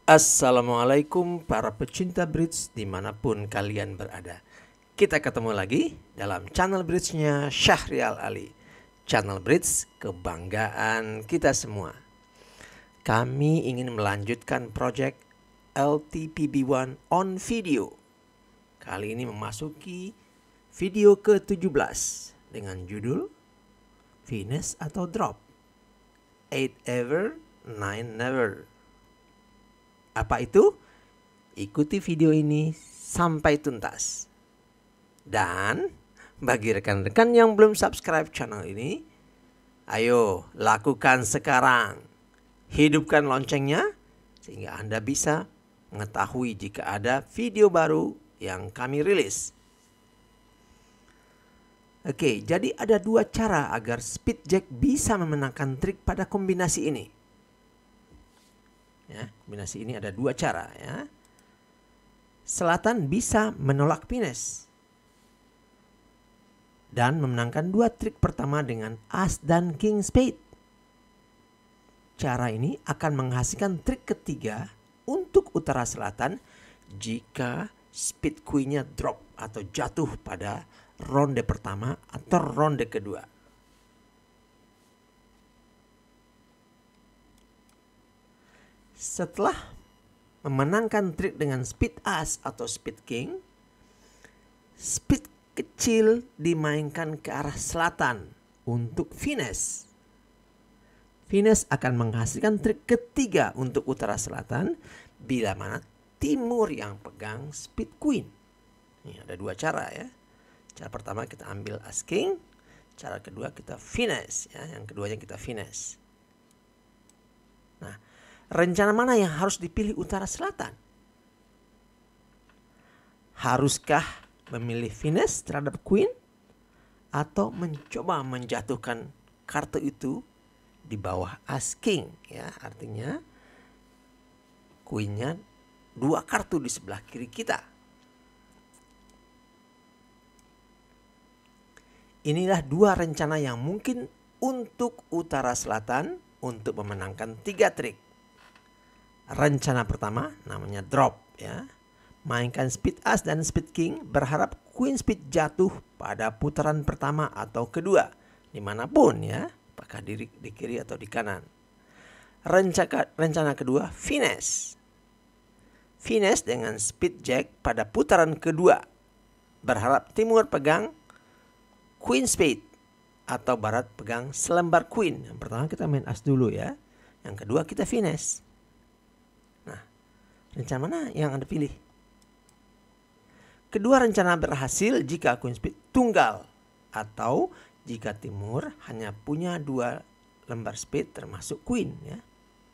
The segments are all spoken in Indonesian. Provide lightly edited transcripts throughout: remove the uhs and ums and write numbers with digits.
Assalamualaikum para pecinta bridge dimanapun kalian berada. Kita ketemu lagi dalam channel bridge-nya Syahrial Ali. Channel bridge kebanggaan kita semua. Kami ingin melanjutkan project LTPB1 on video. Kali ini memasuki video ke-17 dengan judul Finish atau Drop. 8 ever, 9 never. Apa itu? Ikuti video ini sampai tuntas. Dan bagi rekan-rekan yang belum subscribe channel ini, ayo lakukan sekarang. Hidupkan loncengnya sehingga Anda bisa mengetahui jika ada video baru yang kami rilis. Oke, jadi ada dua cara agar Speedjack bisa memenangkan trik pada kombinasi ini. Ya, kombinasi ini ada dua cara ya. Selatan bisa menolak finish dan memenangkan dua trik pertama dengan as dan king spade. Cara ini akan menghasilkan trik ketiga untuk utara selatan jika speed queen-nya drop atau jatuh pada ronde pertama atau ronde kedua. Setelah memenangkan trik dengan speed as atau speed king, speed kecil dimainkan ke arah selatan untuk finish. Finish akan menghasilkan trik ketiga untuk utara selatan bila mana timur yang pegang speed queen. Ini ada dua cara ya. Cara pertama kita ambil as king, cara kedua kita finish ya, yang keduanya kita finish. Nah, rencana mana yang harus dipilih utara selatan? Haruskah memilih finish terhadap queen atau mencoba menjatuhkan kartu itu di bawah as king ya, artinya queen-nya dua kartu di sebelah kiri kita. Inilah dua rencana yang mungkin untuk utara selatan untuk memenangkan tiga trik. Rencana pertama namanya drop ya. Mainkan speed as dan speed king, berharap queen speed jatuh pada putaran pertama atau kedua, dimanapun ya, apakah di kiri atau di kanan. Rencana kedua finish. Finish dengan speed jack pada putaran kedua, berharap timur pegang queen spade atau barat pegang selembar queen. Yang pertama kita main as dulu ya, yang kedua kita finish. Rencana mana yang Anda pilih? Kedua rencana berhasil jika queen spade tunggal atau jika timur hanya punya dua lembar spade termasuk queen ya.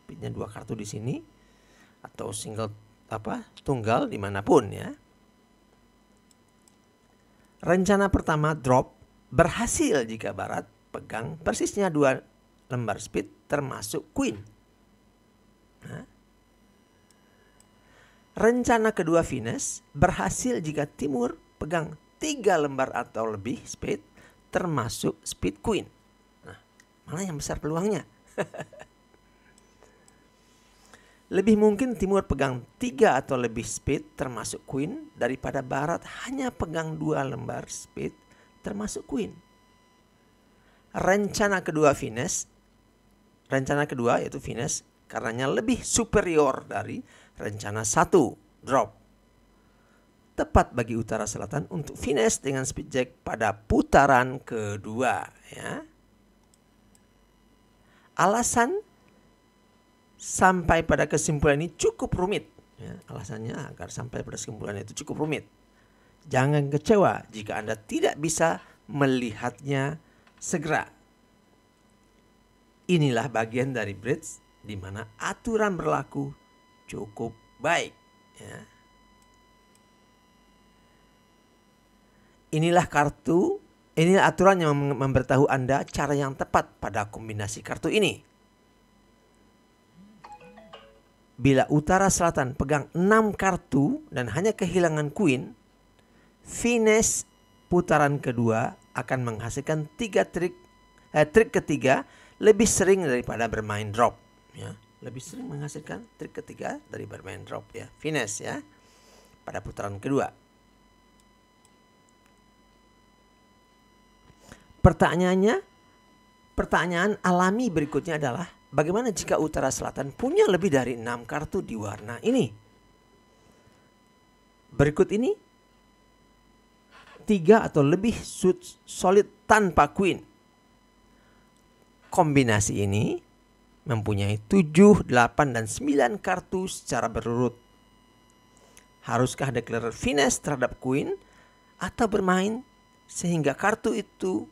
Spade-nya dua kartu di sini atau single tunggal dimanapun ya. Rencana pertama drop berhasil jika barat pegang persisnya dua lembar spade termasuk queen. Nah, rencana kedua finish berhasil jika timur pegang 3 lembar atau lebih spade termasuk spade queen. Nah, mana yang besar peluangnya? Lebih mungkin timur pegang 3 atau lebih spade termasuk queen daripada barat hanya pegang 2 lembar spade termasuk queen. Rencana kedua yaitu finish karenanya lebih superior dari rencana 1 drop. Tepat bagi utara selatan untuk finish dengan speed jack pada putaran kedua ya. Alasan sampai pada kesimpulan ini cukup rumit ya. Alasannya agar sampai pada kesimpulan itu cukup rumit. Jangan kecewa jika Anda tidak bisa melihatnya segera. Inilah bagian dari bridge di mana aturan berlaku cukup baik ya. Inilah aturan yang memberitahu Anda cara yang tepat pada kombinasi kartu ini. Bila utara selatan pegang 6 kartu dan hanya kehilangan queen, finish putaran kedua akan menghasilkan trik ketiga lebih sering daripada bermain drop ya. lebih sering menghasilkan trik ketiga dari bermain drop ya, finesse ya, pada putaran kedua. Pertanyaan alami berikutnya adalah bagaimana jika Utara Selatan punya lebih dari 6 kartu di warna ini? Berikut ini 3 atau lebih suit solid tanpa queen. Kombinasi ini mempunyai 7, 8, dan 9 kartu secara berurut. Haruskah declare finesse terhadap queen atau bermain sehingga kartu itu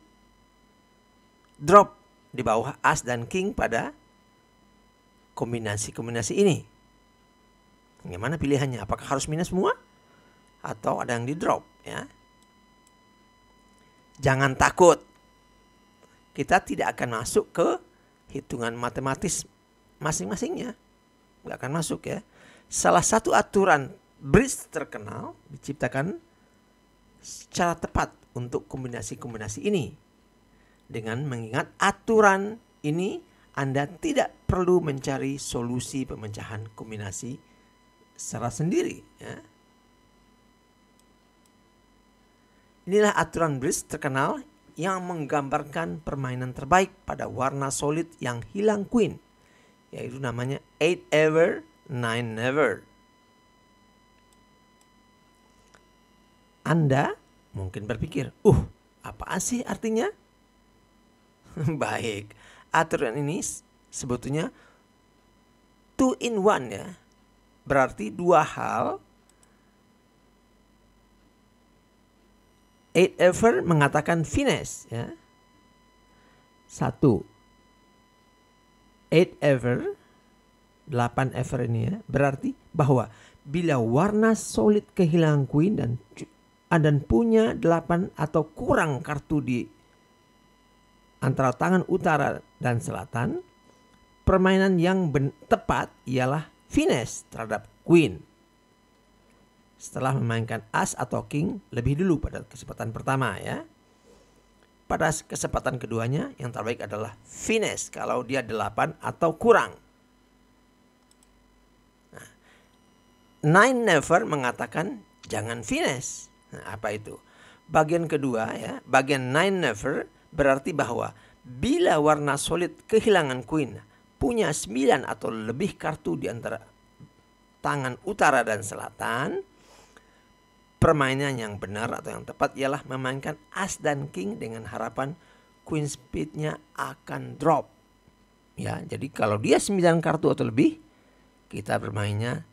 drop di bawah as dan king pada kombinasi-kombinasi ini? Bagaimana pilihannya? Apakah harus minus semua atau ada yang di drop ya? Jangan takut. Kita tidak akan masuk ke hitungan matematis masing-masingnya. Nggak akan masuk ya. Salah satu aturan bridge terkenal diciptakan secara tepat untuk kombinasi-kombinasi ini. Dengan mengingat aturan ini, Anda tidak perlu mencari solusi pemecahan kombinasi secara sendiri ya. Inilah aturan bridge terkenal yang menggambarkan permainan terbaik pada warna solid yang hilang queen, yaitu namanya 8 ever, 9 never. Anda mungkin berpikir, apa sih artinya? Baik, aturan ini sebetulnya 2 in 1 ya. Berarti dua hal. 8 ever mengatakan finesse ya. 1. 8 ever, 8 ever ini ya, berarti bahwa bila warna solid kehilangan queen dan punya 8 atau kurang kartu di antara tangan utara dan selatan, permainan yang tepat ialah finesse terhadap queen. Setelah memainkan as atau king lebih dulu pada kesempatan pertama ya. Pada kesempatan keduanya yang terbaik adalah finesse kalau dia 8 atau kurang. 9 never mengatakan jangan finesse. Apa itu? Bagian kedua ya, bagian 9 never berarti bahwa bila warna solid kehilangan queen punya 9 atau lebih kartu di antara tangan utara dan selatan, permainan yang benar atau yang tepat ialah memainkan as dan king dengan harapan queen speednya akan drop. Ya, jadi kalau dia 9 kartu atau lebih, kita bermainnya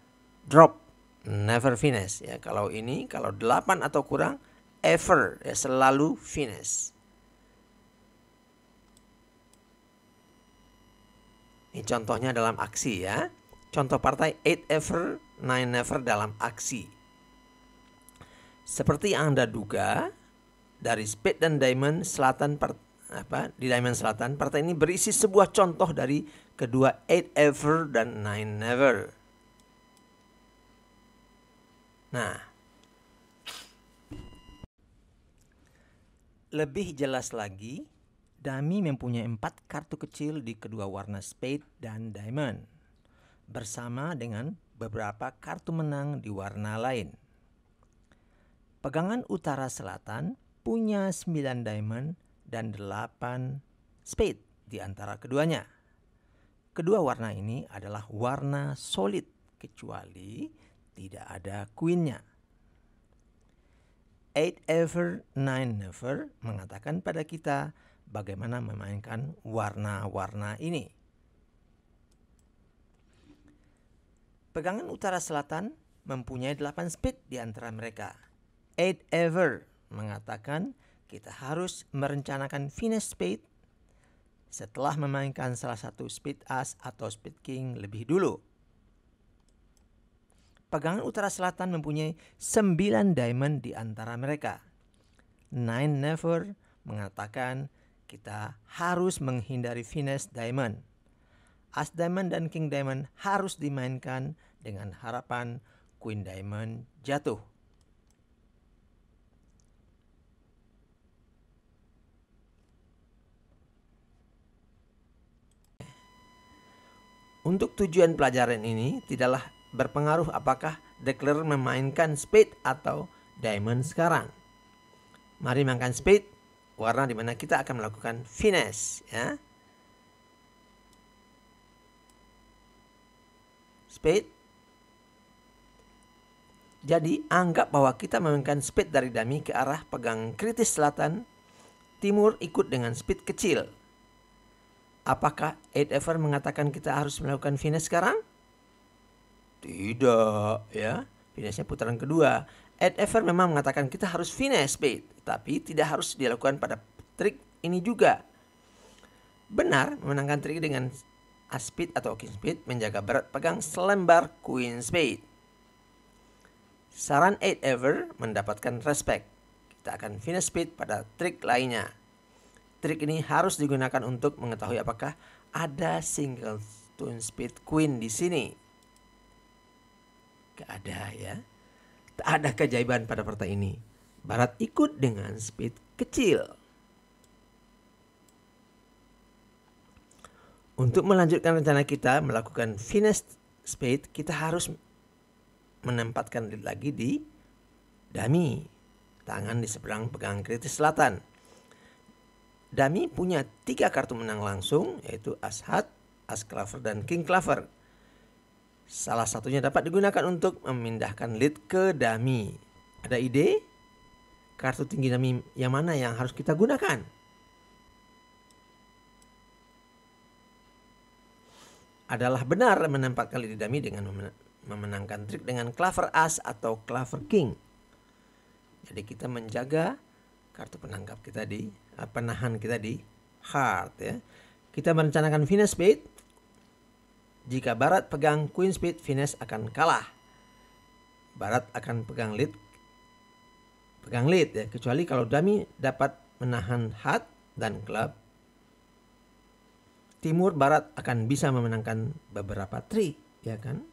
drop, never finesse. Ya, kalau 8 atau kurang, ever, ya, selalu finesse. Ini contohnya dalam aksi ya. Contoh partai 8 ever, 9 never dalam aksi. Seperti yang Anda duga, dari spade dan diamond selatan di diamond selatan, partai ini berisi sebuah contoh dari kedua 8 ever dan 9 never. Nah, lebih jelas lagi, dummy mempunyai 4 kartu kecil di kedua warna spade dan diamond, bersama dengan beberapa kartu menang di warna lain. Pegangan utara selatan punya 9 diamond dan 8 spade di antara keduanya. Kedua warna ini adalah warna solid kecuali tidak ada queen-nya. 8 ever, 9 never mengatakan pada kita bagaimana memainkan warna-warna ini. Pegangan utara selatan mempunyai 8 spade di antara mereka. 8 ever mengatakan kita harus merencanakan finesse spade setelah memainkan salah satu spade as atau spade king lebih dulu. Pegangan utara selatan mempunyai 9 diamond di antara mereka. 9 never mengatakan kita harus menghindari finesse diamond. As diamond dan king diamond harus dimainkan dengan harapan queen diamond jatuh. Untuk tujuan pelajaran ini tidaklah berpengaruh apakah declarer memainkan spade atau diamond sekarang. Mari mainkan spade, warna di mana kita akan melakukan finesse, ya. Spade. Jadi anggap bahwa kita memainkan spade dari dummy ke arah pegang kritis selatan, timur ikut dengan spade kecil. Apakah 8-ever mengatakan kita harus melakukan finesse sekarang? Tidak, ya. Finesse-nya putaran kedua. 8-ever memang mengatakan kita harus finesse spade, tapi tidak harus dilakukan pada trik ini juga. Benar, memenangkan trik dengan as spade atau king spade menjaga berat pegang selembar queen spade. Saran 8-ever mendapatkan respect. Kita akan finesse spade pada trik lainnya. Trik ini harus digunakan untuk mengetahui apakah ada single stone spade queen di sini. Gak ada, ya. Tak ada keajaiban pada partai ini. Barat ikut dengan spade kecil. Untuk melanjutkan rencana kita melakukan finesse spade, kita harus menempatkan lead lagi di dummy. Tangan di seberang pegang kritis selatan. Dummy punya 3 kartu menang langsung, yaitu as hat, as claver, dan king claver. Salah satunya dapat digunakan untuk memindahkan lead ke dummy. Ada ide? Kartu tinggi dummy yang mana yang harus kita gunakan? Adalah benar menempatkan lead di dummy dengan memenangkan trik dengan claver as atau claver king. Jadi kita menjaga kartu penangkap kita penahan kita di heart, ya. Kita merencanakan finesse spade. Jika barat pegang queen spade, finesse akan kalah. Barat akan pegang lead, ya. Kecuali kalau dummy dapat menahan heart dan club. Timur barat akan bisa memenangkan beberapa trik, ya kan?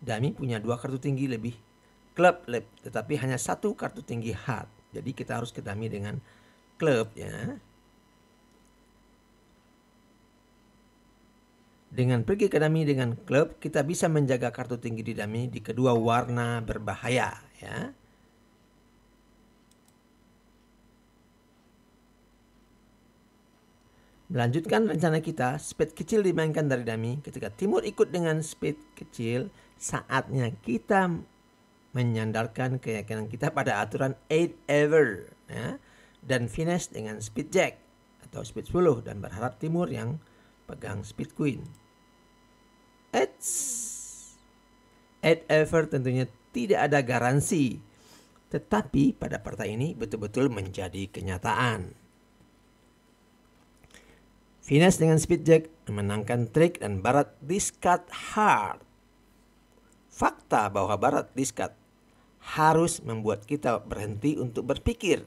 Dummy punya 2 kartu tinggi lebih club, tetapi hanya 1 kartu tinggi heart. Jadi kita harus ke dummy dengan club, ya. Dengan pergi ke dummy dengan club, kita bisa menjaga kartu tinggi di dummy di kedua warna berbahaya, ya. Melanjutkan rencana kita, spade kecil dimainkan dari dummy. Ketika timur ikut dengan spade kecil, saatnya kita menyandarkan keyakinan kita pada aturan 8-ever, ya. Dan finesse dengan spade jack atau spade 10 dan berharap timur yang pegang spade queen. 8-ever tentunya tidak ada garansi, tetapi pada partai ini betul-betul menjadi kenyataan. Finesse dengan spade jack memenangkan trik dan barat discard hard. Fakta bahwa barat discard harus membuat kita berhenti untuk berpikir.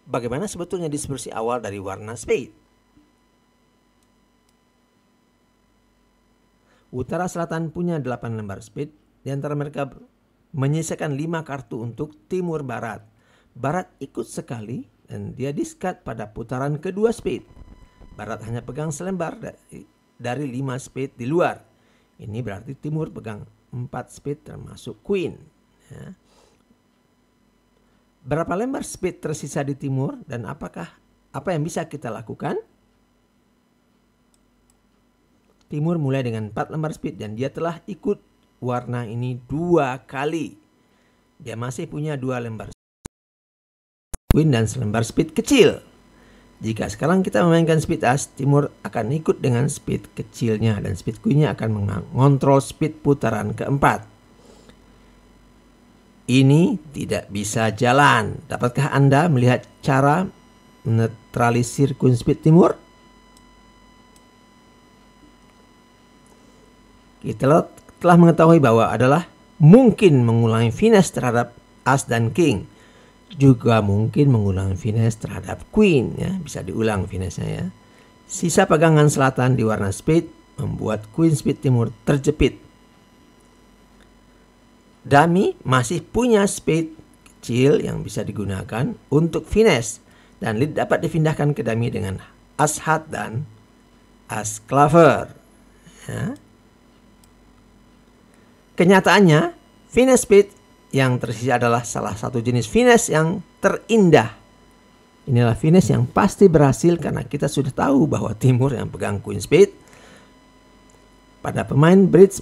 Bagaimana sebetulnya dispersi awal dari warna spade? Utara selatan punya 8 lembar spade. Di antara mereka menyisakan 5 kartu untuk timur barat. Barat ikut sekali dan dia discard pada putaran kedua spade. Barat hanya pegang selembar dari 5 spade di luar. Ini berarti timur pegang 4 spade termasuk queen, ya. Berapa lembar spade tersisa di timur dan apa yang bisa kita lakukan? Timur mulai dengan 4 lembar spade dan dia telah ikut warna ini 2 kali. Dia masih punya 2 lembar queen dan selembar spade kecil. Jika sekarang kita memainkan spade as, timur akan ikut dengan spade kecilnya dan spade queennya akan mengontrol spade putaran keempat. Ini tidak bisa jalan. Dapatkah Anda melihat cara menetralisir queen spade timur? Kita telah mengetahui bahwa adalah mungkin mengulangi finesse terhadap as dan king. Juga mungkin mengulangi finesse terhadap queen, ya. Bisa diulang finesse-nya, ya. Sisa pegangan selatan di warna spade membuat queen spade timur terjepit. Dummy masih punya spade kecil yang bisa digunakan untuk finesse dan lead dapat dipindahkan ke dummy dengan as hat dan as claver. Ya. Kenyataannya, finesse spade yang tersisa adalah salah satu jenis finesse yang terindah. Inilah finesse yang pasti berhasil karena kita sudah tahu bahwa Timur yang pegang queen spade. Pada pemain bridge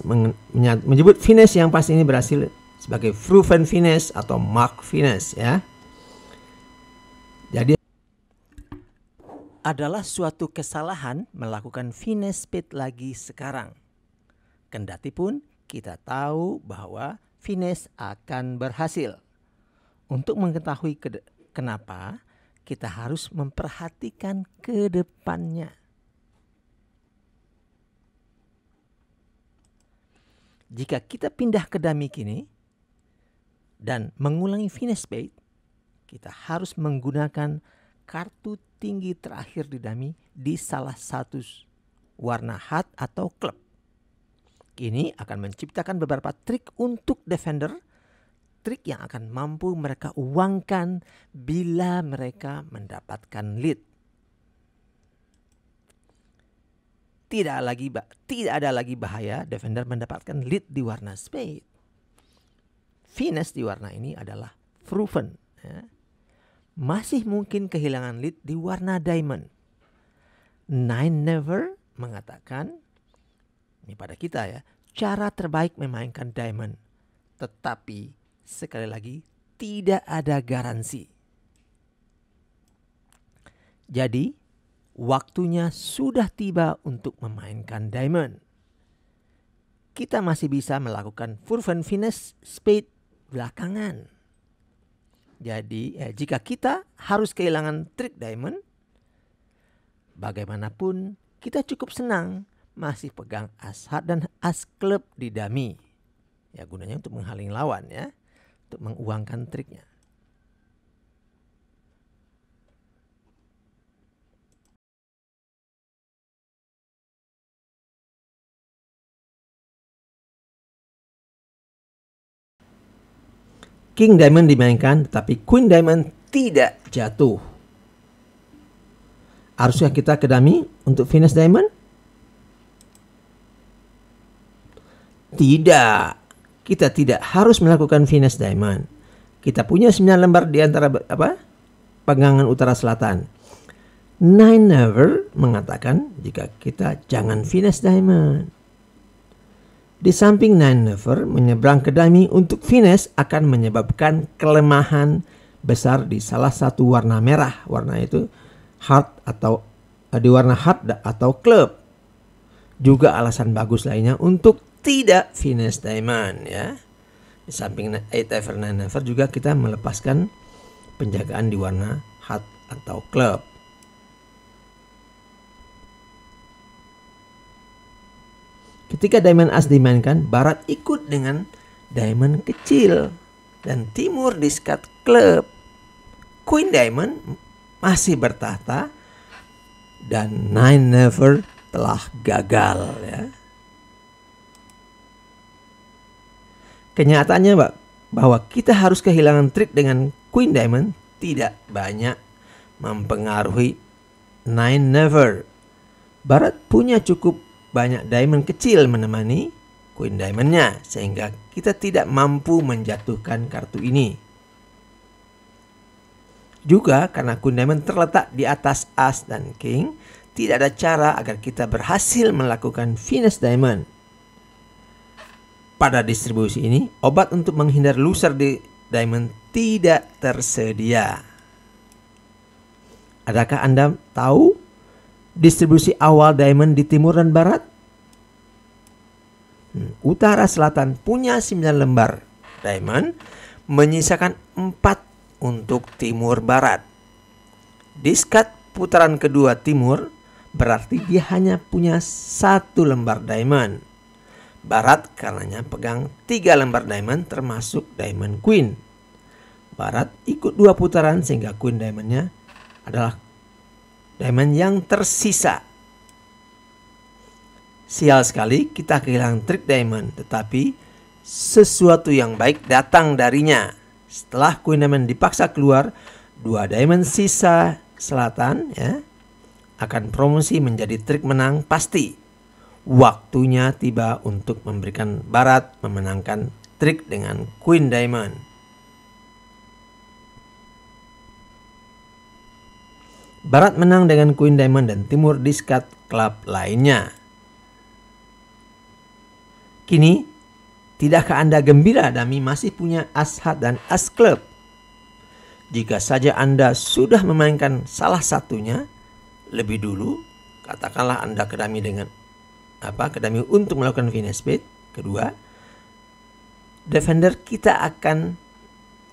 menyebut finesse yang pasti ini berhasil sebagai proven finesse atau mark finesse ya. Jadi adalah suatu kesalahan melakukan finesse spade lagi sekarang. Kendati pun kita tahu bahwa finesse akan berhasil. Untuk mengetahui kenapa, kita harus memperhatikan ke depannya. Jika kita pindah ke dummy kini dan mengulangi finesse spade, kita harus menggunakan kartu tinggi terakhir di dummy di salah satu warna heart atau club. Ini akan menciptakan beberapa trik untuk defender, trik yang akan mampu mereka uangkan bila mereka mendapatkan lead. Tidak ada lagi bahaya defender mendapatkan lead di warna spade. Finesse di warna ini adalah proven. Ya. Masih mungkin kehilangan lead di warna diamond. Nine Never mengatakan, ini pada kita ya, cara terbaik memainkan diamond. Tetapi sekali lagi tidak ada garansi. Jadi waktunya sudah tiba untuk memainkan diamond. Kita masih bisa melakukan proven finesse spade belakangan. Jadi jika kita harus kehilangan trik diamond, bagaimanapun kita cukup senang masih pegang as heart dan as club di dummy. Ya gunanya untuk menghalangi lawan ya, untuk menguangkan triknya. King Diamond dimainkan, tetapi Queen Diamond tidak jatuh. Haruskah kita ke dummy untuk finesse diamond? Tidak. Kita tidak harus melakukan finesse diamond. Kita punya 9 lembar di antara pegangan utara selatan. Nine Never mengatakan jika kita jangan finesse diamond. Di samping Nine Never, menyeberang ke dummy untuk finesse akan menyebabkan kelemahan besar di salah satu warna merah. Warna itu heart atau di warna heart atau club. Juga alasan bagus lainnya untuk tidak finesse diamond ya. Di samping 8 Ever 9 Never juga kita melepaskan penjagaan di warna heart atau club. Ketika diamond as dimainkan, barat ikut dengan diamond kecil dan timur discard club. Queen diamond masih bertahta dan Nine Never telah gagal ya. Kenyataannya bahwa kita harus kehilangan trik dengan Queen Diamond tidak banyak mempengaruhi Nine Never. Barat punya cukup banyak diamond kecil menemani Queen Diamondnya sehingga kita tidak mampu menjatuhkan kartu ini. Juga karena Queen Diamond terletak di atas As dan King, tidak ada cara agar kita berhasil melakukan finesse diamond. Pada distribusi ini, obat untuk menghindar loser di diamond tidak tersedia. Adakah Anda tahu distribusi awal diamond di timur dan barat? Utara selatan punya 9 lembar diamond, menyisakan 4 untuk timur barat. Discard putaran kedua timur berarti dia hanya punya 1 lembar diamond. Barat karenanya pegang 3 lembar diamond termasuk diamond queen. Barat ikut 2 putaran sehingga queen diamondnya adalah diamond yang tersisa. Sial sekali kita kehilangan trik diamond, tetapi sesuatu yang baik datang darinya. Setelah Queen Diamond dipaksa keluar, 2 diamond sisa selatan ya akan promosi menjadi trik menang pasti. waktunya tiba untuk memberikan Barat memenangkan trik dengan Queen Diamond. Barat menang dengan Queen Diamond dan Timur discard klub lainnya. Kini, tidakkah Anda gembira Dami masih punya As Hat dan As Klub? Jika saja Anda sudah memainkan salah satunya lebih dulu, katakanlah Anda ke Dami untuk melakukan finish spade. Kedua, defender kita akan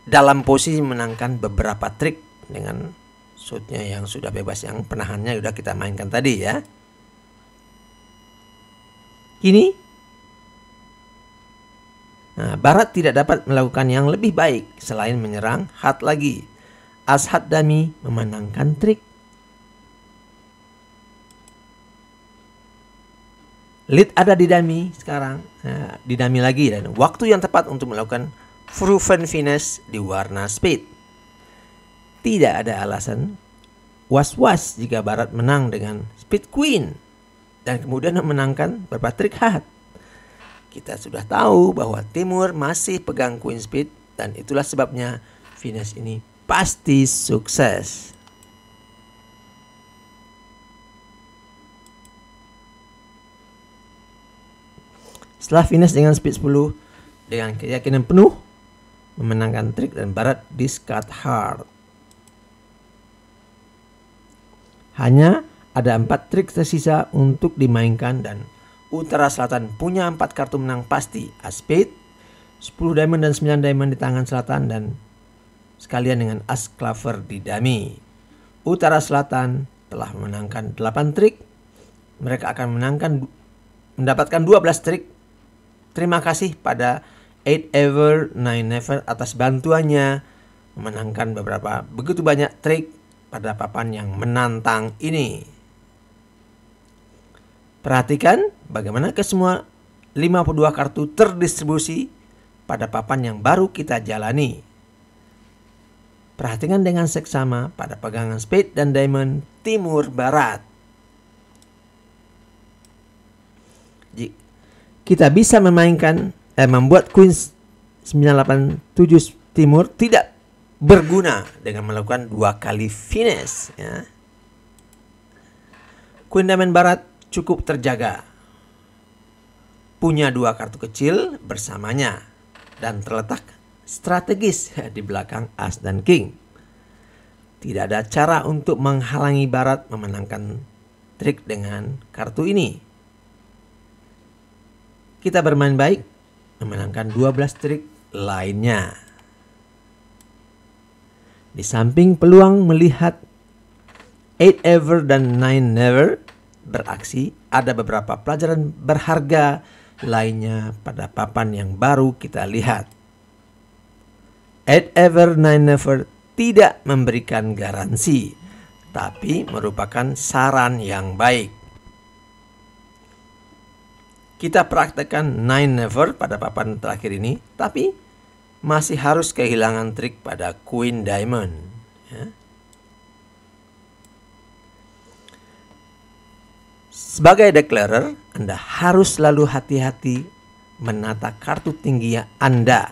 dalam posisi menangkan beberapa trik dengan shootnya yang sudah bebas, yang penahannya sudah kita mainkan tadi ya. Kini, Barat tidak dapat melakukan yang lebih baik selain menyerang hat lagi. As Hat Dami memenangkan trik. Lead ada di Dami sekarang, di Dami lagi, dan waktu yang tepat untuk melakukan proven finish di warna spade. Tidak ada alasan was-was jika Barat menang dengan spade queen dan kemudian memenangkan beberapa trik hat. Kita sudah tahu bahwa Timur masih pegang queen spade dan itulah sebabnya finish ini pasti sukses. Setelah finish dengan spade 10 dengan keyakinan penuh memenangkan trik dan Barat discard hard. Hanya ada 4 trik tersisa untuk dimainkan dan Utara Selatan punya 4 kartu menang pasti. As spade, 10 diamond dan 9 diamond di tangan selatan dan sekalian dengan As Clover di Dami. Utara Selatan telah memenangkan 8 trik. Mereka akan mendapatkan 12 trik. Terima kasih pada 8 Ever, 9 Never atas bantuannya memenangkan begitu banyak trik pada papan yang menantang ini. Perhatikan bagaimana semua 52 kartu terdistribusi pada papan yang baru kita jalani. Perhatikan dengan seksama pada pegangan spade dan diamond Timur Barat. Kita bisa membuat Queen 987 Timur tidak berguna dengan melakukan 2 kali finish ya. Queen Diamond Barat cukup terjaga. Punya 2 kartu kecil bersamanya dan terletak strategis di belakang As dan King. Tidak ada cara untuk menghalangi Barat memenangkan trik dengan kartu ini. Kita bermain baik, memenangkan 12 trik lainnya. Di samping peluang melihat 8 Ever dan 9 Never beraksi, ada beberapa pelajaran berharga lainnya pada papan yang baru kita lihat. 8 Ever, 9 Never tidak memberikan garansi, tapi merupakan saran yang baik. Kita praktekkan 9 Never pada papan terakhir ini, tapi masih harus kehilangan trik pada Queen Diamond. Ya. Sebagai declarer, Anda harus selalu hati-hati menata kartu tinggi Anda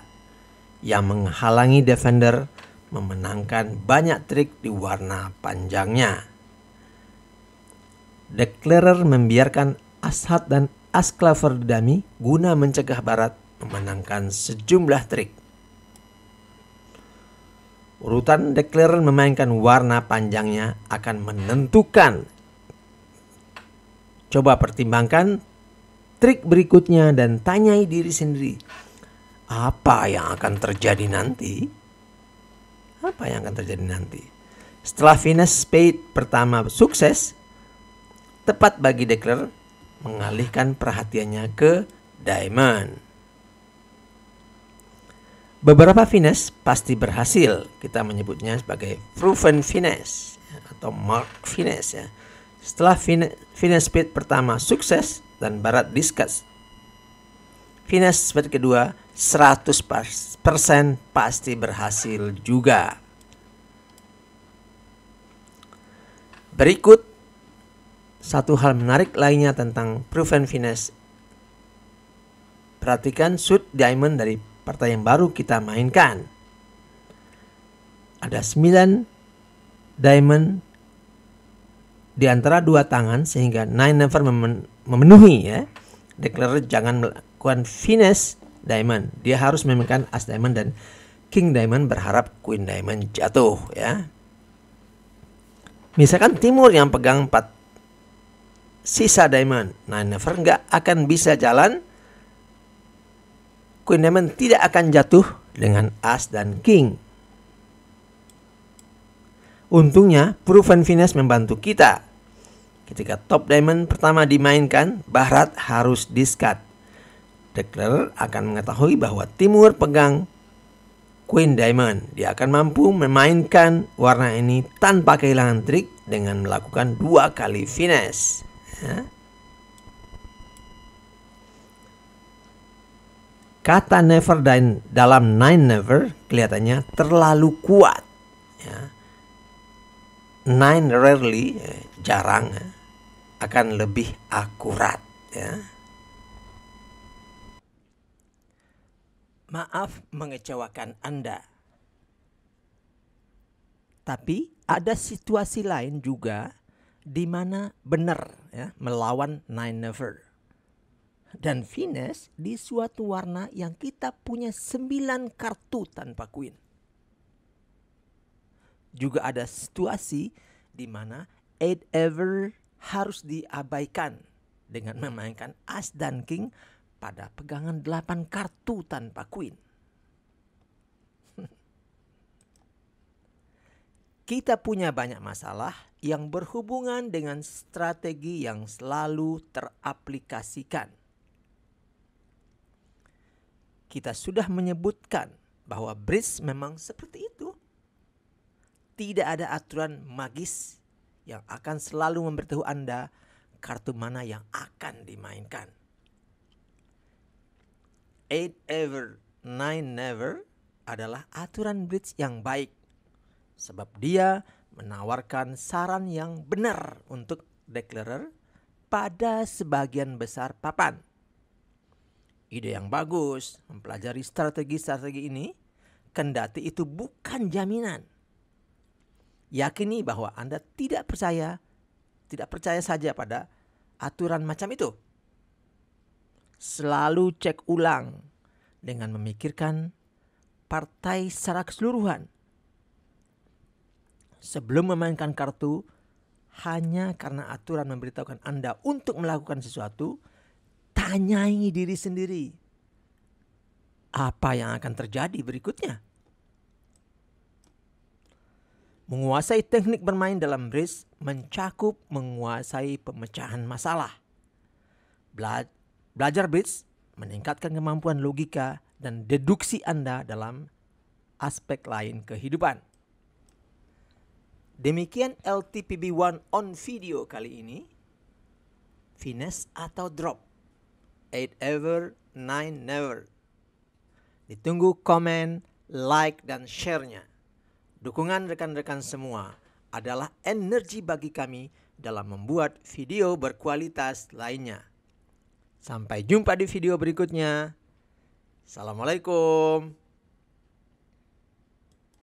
yang menghalangi defender memenangkan banyak trik di warna panjangnya. Declarer membiarkan As Hat dan As Clover di Dami guna mencegah Barat memenangkan sejumlah trik. Urutan declarer memainkan warna panjangnya akan menentukan. Coba pertimbangkan trik berikutnya dan tanyai diri sendiri. Apa yang akan terjadi nanti? Apa yang akan terjadi nanti? Setelah finish spade pertama sukses, tepat bagi declarer mengalihkan perhatiannya ke diamond. Beberapa finish pasti berhasil. Kita menyebutnya sebagai proven finish atau mark finish ya. Setelah finish spade pertama sukses dan Barat discard finish spade kedua 100% pasti berhasil juga. Berikut Satu hal menarik lainnya tentang Proven Finesse. Perhatikan suit diamond dari partai yang baru kita mainkan. Ada 9 diamond di antara 2 tangan sehingga 9 never memenuhi ya. Declarer jangan melakukan finesse diamond. Dia harus memainkan as diamond dan king diamond berharap queen diamond jatuh ya. Misalkan Timur yang pegang 4 sisa diamond, 9 never nggak akan bisa jalan. Queen diamond tidak akan jatuh dengan as dan king. Untungnya Proven Finesse membantu kita. Ketika top diamond pertama dimainkan, Barat harus discard. Declarer akan mengetahui bahwa Timur pegang queen diamond. Dia akan mampu memainkan warna ini tanpa kehilangan trik dengan melakukan 2 kali finesse. Ya. Kata never dalam 9 never kelihatannya terlalu kuat. Ya. 9 rarely, jarang, akan lebih akurat ya. Maaf mengecewakan Anda. Tapi ada situasi lain juga di mana benar ya, melawan 9 never. Dan finesse di suatu warna yang kita punya 9 kartu tanpa queen. Juga ada situasi di mana 8 ever harus diabaikan dengan memainkan as dan king pada pegangan 8 kartu tanpa queen. Kita punya banyak masalah yang berhubungan dengan strategi yang selalu teraplikasikan. Kita sudah menyebutkan bahwa bridge memang seperti itu. Tidak ada aturan magis yang akan selalu memberitahu Anda kartu mana yang akan dimainkan. 8 ever, 9 never adalah aturan bridge yang baik. Sebab dia menawarkan saran yang benar untuk declarer pada sebagian besar papan. Ide yang bagus mempelajari strategi-strategi ini, kendati itu bukan jaminan. Yakini bahwa Anda tidak percaya saja pada aturan macam itu. Selalu cek ulang dengan memikirkan partai secara keseluruhan. Sebelum memainkan kartu, hanya karena aturan memberitahukan Anda untuk melakukan sesuatu, tanyai diri sendiri. Apa yang akan terjadi berikutnya? Menguasai teknik bermain dalam bridge mencakup menguasai pemecahan masalah. Belajar bridge meningkatkan kemampuan logika dan deduksi Anda dalam aspek lain kehidupan. Demikian LTPB1 on video kali ini. Finesse atau drop. 8 ever, 9 never. Ditunggu komen, like, dan share-nya. Dukungan rekan-rekan semua adalah energi bagi kami dalam membuat video berkualitas lainnya. Sampai jumpa di video berikutnya. Assalamualaikum.